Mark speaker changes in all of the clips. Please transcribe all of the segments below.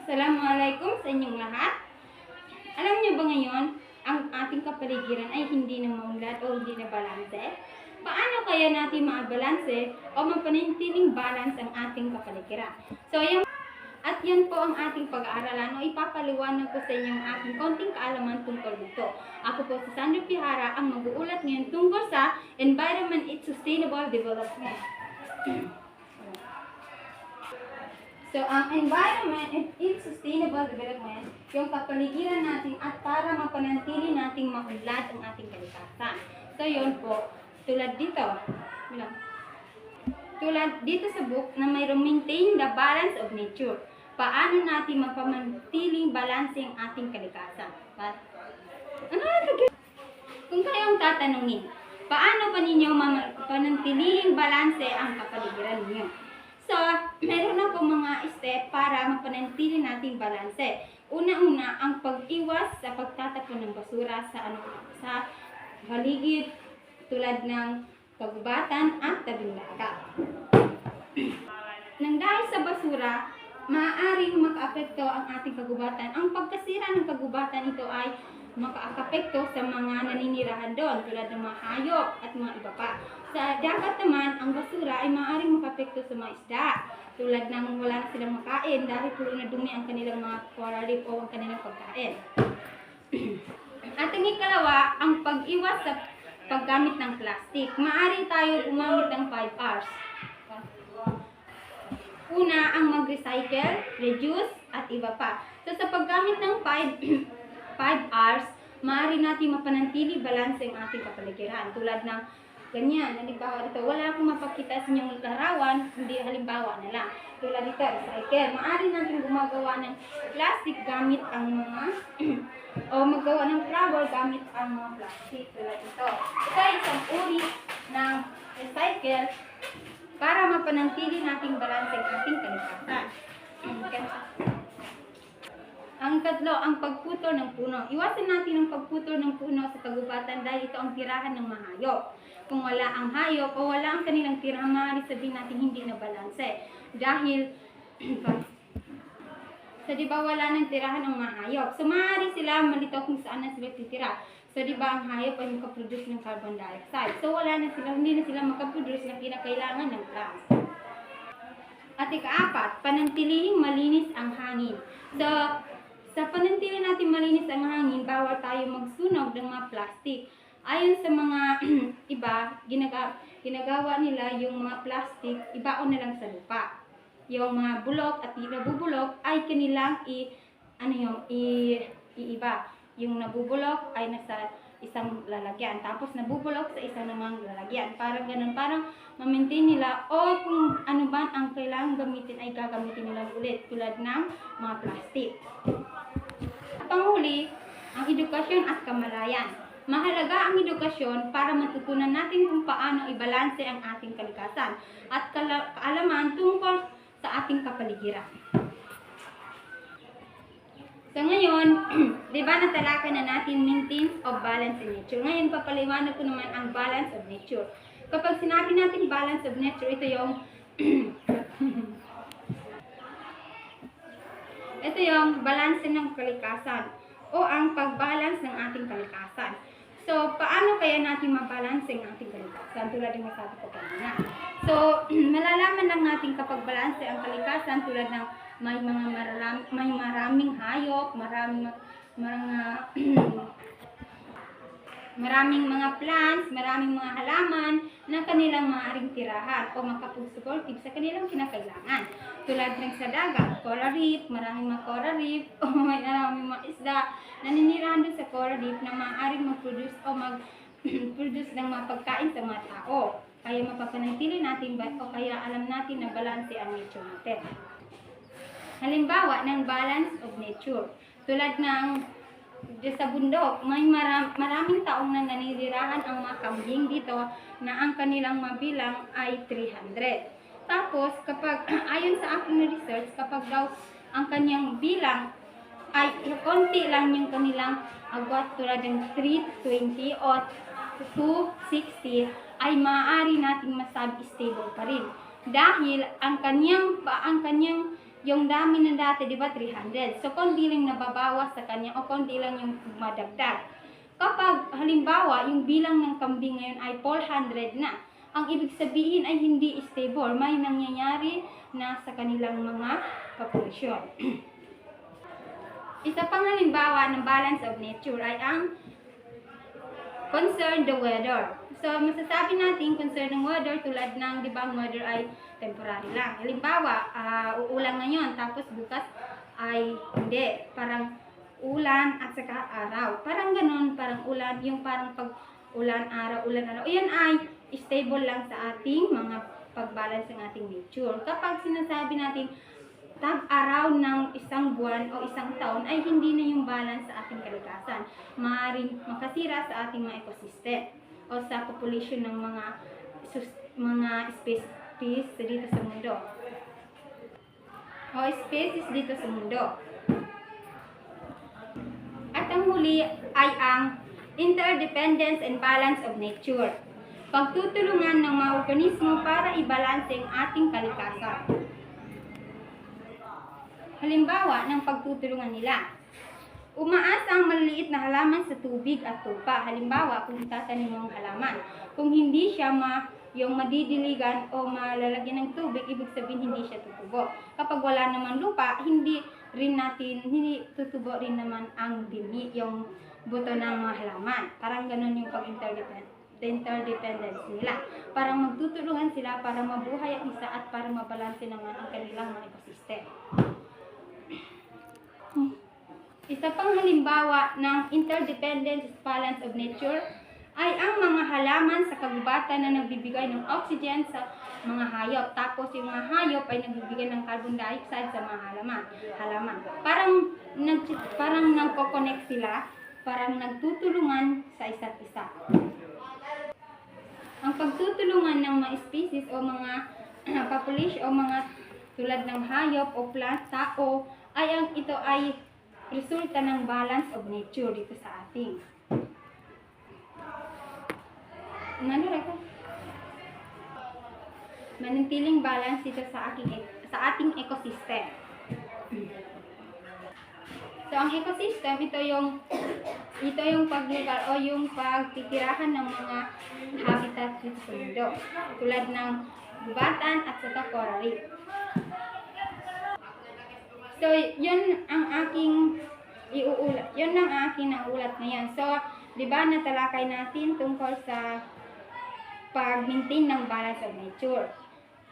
Speaker 1: Assalamualaikum sa inyong lahat. Alam niyo ba ngayon, ang ating kapaligiran ay hindi na maunlad o hindi na balanse? Paano kaya natin maabalanse o mapanatiling balance ang ating kapaligiran? Yan po ang ating pag-aaralan o ipapaliwanag ko sa inyo ang aking konting kaalaman tungkol dito. Ako po si Sandra Pihara, ang mag-uulat ngayon tungkol sa Environment and Sustainable Development. So, ang environment and its sustainable development, yung kapaligiran natin at para mapanatili nating maunlad ang ating kalikasan. So, yun po, tulad dito sa book na mayroong maintain the balance of nature. Paano natin mapamanatiling balanse ang ating kalikasan? Kung kayong tatanungin, paano pa ninyo mapanatiling balanse ang kapaligiran ninyo? So, meron ako mga step para mapanatili nating balanse. Una-una, ang pag-iwas sa pagtatapon ng basura sa paligid tulad ng kagubatan at tabing dagat. Nang dahil sa basura, maaaring makaapekto ang ating kagubatan. Ang pagkasira ng kagubatan ito ay makaapekto sa mga naninirahan doon tulad ng mga hayop at mga iba pa. Sa dagat naman, ang basura ay maaaring makaapekto sa mga isda tulad ng wala na silang makain dahil puno na dumi ang kanilang mga coral reef o ang kanilang pagkain. At ang ikalawa, ang pag-iwas sa paggamit ng plastic. Maaari tayo gumamit ng 5 R's. Una, ang mag-recycle, reduce, at iba pa. So, sa paggamit ng 5 R's, maaari natin mapanatili balanse ang ating kapaligiran. Tulad ng ganyan, halimbawa dito, wala akong mapakita sa inyong larawan, hindi halimbawa na lang. Tulad dito, recycle. Maaari natin gumagawa ng plastic gamit ang mga o magawa ng flower gamit ang mga plastic. Tulad dito. Ito ay isang uri ng recycle para mapanatili nating balanse ang ating kalikasan. Ang katlo, ang pagputol ng puno. Iwasan natin ang pagputol ng puno sa kagubatan dahil ito ang tirahan ng mga hayop. Kung wala ang hayop o wala ang kanilang tirahan, maaari sabihin natin hindi na balanse. Dahil, wala nang tirahan ng mga hayop. So, maaari sila malito kung saan na sila titira. So, ang hayop ay makaproduce ng carbon dioxide. So, hindi na sila makaproduce ng kinakailangan ng plants. At ika-apat, panantilihing malinis ang hangin. So, sa pananatili natin malinis ang hangin, bawal tayo magsunog ng mga plastic. Ayon sa mga iba, ginagawa nila yung mga plastic, ibaon na lang sa lupa. Yung mga bulok at nabubulok ay kanilang iiba. Yung nabubulok ay nasa isang lalagyan. Tapos nabubulok sa isang namang lalagyan. Parang ganun, parang ma-maintain nila o kung ano ba ang kailangang gamitin ay gagamitin nila ulit tulad ng mga plastic. Panghuli, ang edukasyon at kamalayan. Mahalaga ang edukasyon para matutunan natin kung paano ibalanse ang ating kalikasan at kaalaman tungkol sa ating kapaligiran. So ngayon, di ba natalakay na natin maintenance of balance in nature. Ngayon, papaliwanag ko naman ang balance of nature. Kapag sinabi natin balance of nature, ito yung balanse ng kalikasan o ang pagbalance ng ating kalikasan. So, paano kaya natin mabalanse ang ating kalikasan? Tulad ng masabi ko kanina. So, malalaman lang natin kapag balanse ang kalikasan tulad ng may maraming hayop, maraming mga plants, maraming mga halaman na kanilang maaaring tirahan o makapag-supportive sa kanilang kinakailangan. Tulad ng sa dagat, coral reef, maraming mga coral reef o maraming mga isda na ninirahan doon sa coral reef na maaaring mag-produce o mag-produce ng mga pagkain sa mga tao. Kaya mapapanatili natin o kaya alam natin na balanse ang nature natin. Halimbawa ng balance of nature. Tulad ng sa bundok, may maraming taong na naninirahan ang mga kambing dito na ang kanilang mabilang ay 300. Tapos, kapag ayon sa aking research, kapag daw ang kanyang bilang ay konti lang yung kanilang agwat tulad ng 320 o 260 ay maaari nating masabi stable pa rin. Dahil ang kanyang yung dami ng dati, di ba, 300. So, konti lang nababawas sa kanya o konti lang yung madagdag. Kapag halimbawa, yung bilang ng kambing ngayon ay 400 na, ang ibig sabihin ay hindi stable. May nangyayari na sa kanilang mga populasyon. Isa pang halimbawa ng balance of nature ay ang concern the weather. So, masasabi natin concern ng weather tulad ng, di ba, ang weather ay temporary lang. Halimbawa, uulan ngayon, tapos bukas ay hindi. Parang ulan at saka araw. Parang ganun, parang ulan, yung parang pag ulan, araw. O yan ay stable lang sa ating mga pagbalance ng ating nature. Kapag sinasabi natin tag-araw ng isang buwan o isang taon ay hindi na yung balance sa ating kalikasan. Maaaring makasira sa ating mga ecosystem o sa population ng mga species dito sa mundo. O species dito sa mundo. At ang huli ay ang interdependence and balance of nature. Pagtutulungan ng mga organismo para ibalanse ang ating kalikasan. Halimbawa ng pagtutulungan nila. Umaasa ang maliliit na halaman sa tubig at tupa. Halimbawa, kung itatanim mo ang halaman. Kung hindi siya yung madidiligan o malalagyan ng tubig, ibig sabihin hindi siya tutubo. Kapag wala naman lupa, hindi tutubo rin naman ang dili, yung buto ng mga halaman. Parang ganun yung interdependence nila. Parang magtutulungan sila para mabuhay ang isa at para mabalanse naman ang kanilang mga ecosystem. Isa pang halimbawa ng interdependence balance of nature ay ang mga halaman sa kagubatan na nagbibigay ng oxygen sa mga hayop. Tapos yung mga hayop ay nagbibigay ng carbon dioxide sa mga halaman. Parang nagko-connect sila, parang nagtutulungan sa isa't isa. Ang pagtutulungan ng mga species o mga population o mga tulad ng hayop o plant, tao, ito ay resulta ng balance of nature dito sa ating. Manatiling balance dito sa ating ecosystem. So ang ecosystem, ito yung paglugar o yung pagtitirahan ng mga habitat dito sa mundo. Tulad ng gubatan at saka coral reef. So, yun ang aking iuulat. Yun ang aking nauulat ngayon. So, di ba natalakay natin tungkol sa pag-maintain ng balance of nature.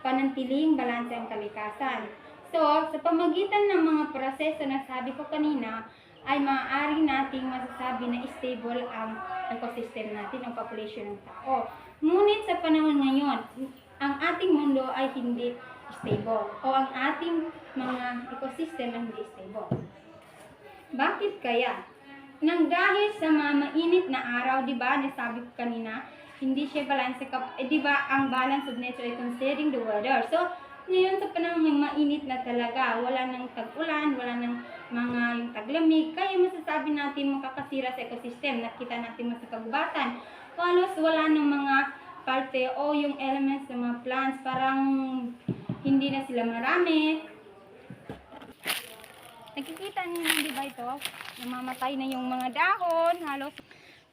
Speaker 1: Panantiling balanse ang kalikasan. So, sa pamagitan ng mga proseso na sabi ko kanina, ay maaari nating masasabi na stable ang ecosystem natin, ang population ng tao. Ngunit sa panahon ngayon, ang ating mundo ay hindi stable o ang ating mga ecosystem ay hindi stable. Bakit kaya? Nang dahil sa mga mainit na araw, di ba, nasabi ko kanina, hindi siya balance di ba, ang balance of nature ay considering the weather. So, ngayon sa panahon ng mainit na talaga, wala nang tag-ulan, wala nang mga yung taglamig, kaya masasabi natin makakasira sa ecosystem. Nakita natin mo sa kagubatan. Halos wala nang mga parte o yung elements ng mga plants, parang hindi na sila marami. Nakikita niyo naman, di ba ito? Namamatay na yung mga dahon, halos.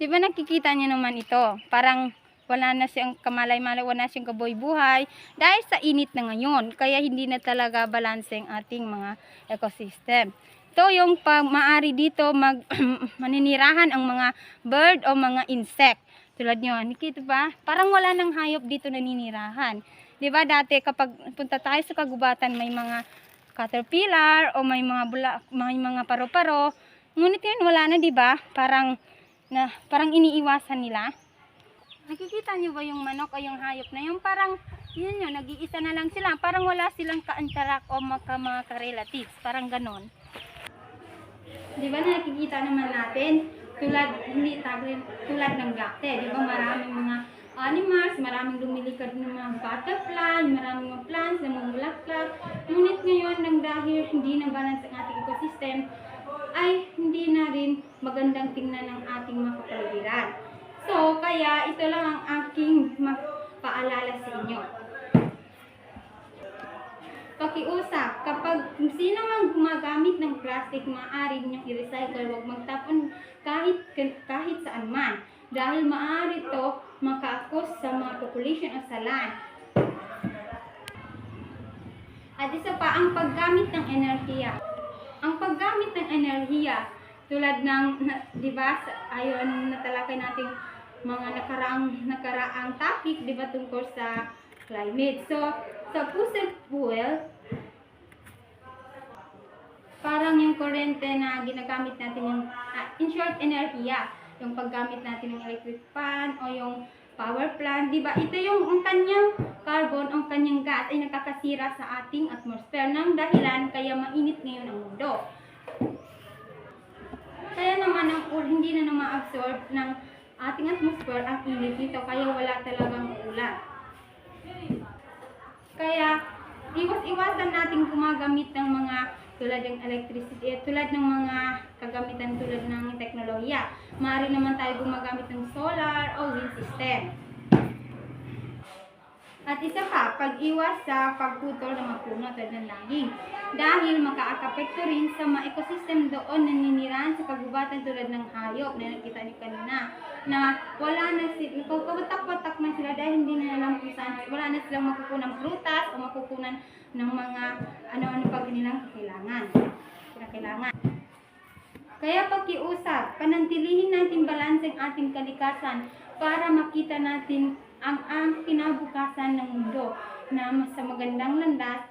Speaker 1: Di ba nakikita niyo naman ito? Parang wala na siyang kamalay-malay, wala na siyang kabuhay-buhay dahil sa init na ngayon. Kaya hindi na talaga balanse ang ating mga ecosystem. Ito yung maari dito maninirahan ang mga bird o mga insect. Tulad nyo, nakita ba? Parang wala nang hayop dito naninirahan. Di ba dati kapag punta tayo sa kagubatan may mga caterpillar o may mga paro-paro. Ngunit yun wala na, di ba? Parang iniiwasan nila. Nakikita niyo ba yung manok o yung hayop na yung parang yun yun, nag-iisa na lang sila. Parang wala silang ka-interact o mga ka-relatives. Parang ganon. Di ba nakikita naman natin tulad ng gakte. Di ba maraming mga animals, maraming lumilikad ng mga butterfly, maraming mga plants, namumulaklak. Ngunit ngayon, nang dahil hindi na balance ang ating ecosystem, ay hindi na rin magandang tingnan ng ating mga kapaligiran. So, kaya ito lang ang aking paalala sa inyo. Pakiusap, kapag kung sino mang gumagamit ng plastic, maaari ninyong i-recycle, huwag magtapon kahit saan man. Dahil maaari ito makaakos sa mga population o sa land. At isa pa, ang paggamit ng enerhiya. Ang paggamit ng enerhiya, tulad ng, di ba, ayon natalakay nating mga nakaraang topic, di ba, tungkol sa climate. So, sa fossil fuel, parang yung kuryente na ginagamit natin yung, in short, enerhiya. Yung paggamit natin ng electric fan o yung power plant, di ba? Ito yung ang kanyang carbon, ang kanyang gas ay nakakasira sa ating atmosphere ng dahilan kaya mainit ngayon ang mundo. Kaya naman hindi na ma-absorb ng ating atmosphere ang init nito kaya wala talagang ulan. Kaya iwas-iwasan natin gumagamit ng mga tulad ng electricity, tulad ng mga kagamitan tulad ng teknolohiya. Maaari naman tayo gumagamit ng solar o wind system. At isa pa, pag-iwas sa pagputol ng mga puno tulad ng daging. Dahil makaapekto rin sa mga ecosystem doon na ninirahan sa kagubatan tulad ng hayop na nakita niyo kanina. Na wala na sila, kawatak-watak na sila dahil hindi na alam kung saan, wala na silang makukunan prutas o makukunan ng mga ano-ano pag nilang kailangan. Kaya pakiusap, panantilihin natin balanse ang ating kalikasan para makita natin ang kinabukasan ng mundo na sa magandang landas.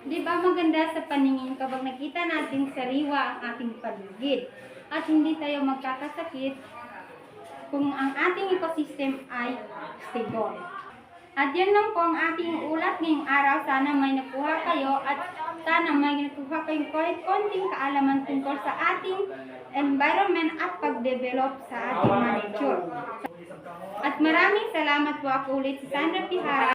Speaker 1: Di ba maganda sa paningin kapag nakita natin sariwa ang ating paligid at hindi tayo magkakasakit kung ang ating ecosystem ay stable. At yan lang po ang ating ulat ngayong araw. Sana may nakuha kayo at sana may nakuha kayong kahit konting kaalaman tungkol sa ating environment at pag-develop sa ating nature. At maraming salamat po, ako ulit si Sandra Pihara.